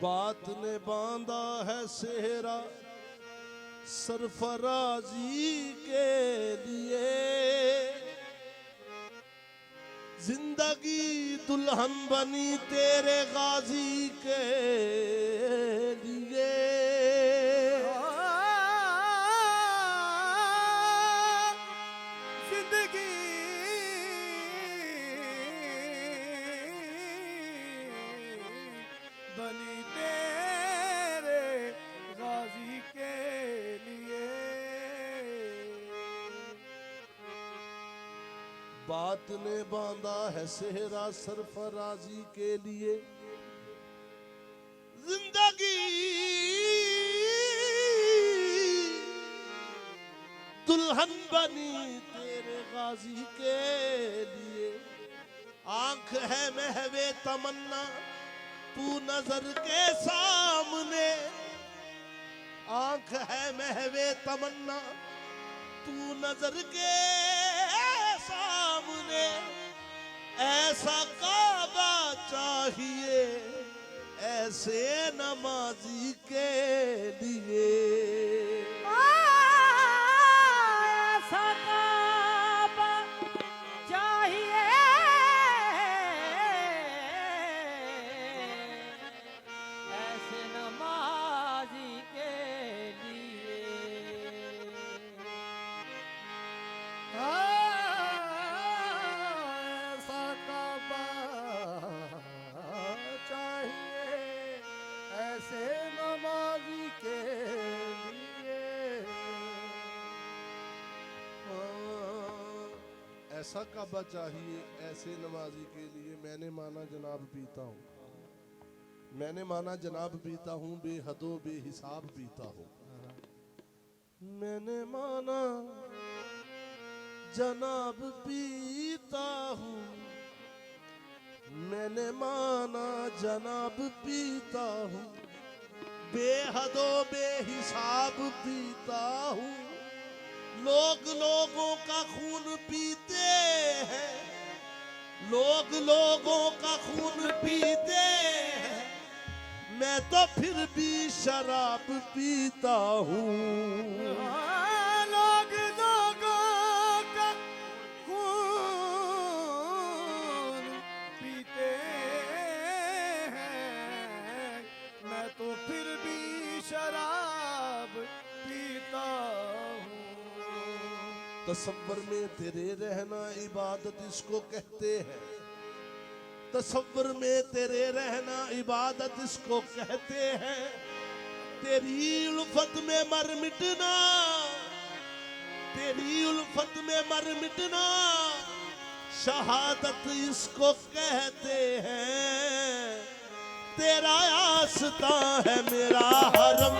बात ने बांधा है सेहरा सरफराजी के लिए, जिंदगी दुल्हन बनी तेरे गाजी के लिए। जिंदगी बनी तेरे गाजी के लिए। बात ने बांधा है सेहरा सरफराजी के लिए, जिंदगी दुल्हन बनी तेरे गाजी के लिए। आंख है महवे तमन्ना तू नजर के सामने, आंख है महवे तमन्ना तू नजर के सामने। ऐसा काबा चाहिए ऐसे नमाजी के लिए। ऐसा काबा चाहिए ऐसे नमाजी के लिए। ऐसा काबा चाहिए ऐसे नमाजी के लिए। ऐसा काबा चाहिए ऐसे नमाजी के लिए। मैंने माना जनाब पीता हूँ, मैंने माना जनाब पीता हूँ, बेहदो बेहिसाब पीता हूँ। मैंने माना जनाब पीता हूँ, मैंने माना जनाब पीता हूँ, बेहदो बेहिसाब पीता हूँ। लोग लोगों का खून पीते हैं, लोग लोगों का खून पीते हैं, मैं तो फिर भी शराब पीता हूँ। लोग लोगों का खून पीते हैं, मैं तो फिर भी शराब पीता हूँ। तसव्वुर में तेरे रहना इबादत इसको कहते हैं, तसव्वुर में तेरे रहना इबादत इसको कहते हैं। तेरी उल्फत में मर मिटना, तेरी उल्फत में मर मिटना शहादत इसको कहते हैं। तेरा आस्था है मेरा हरम,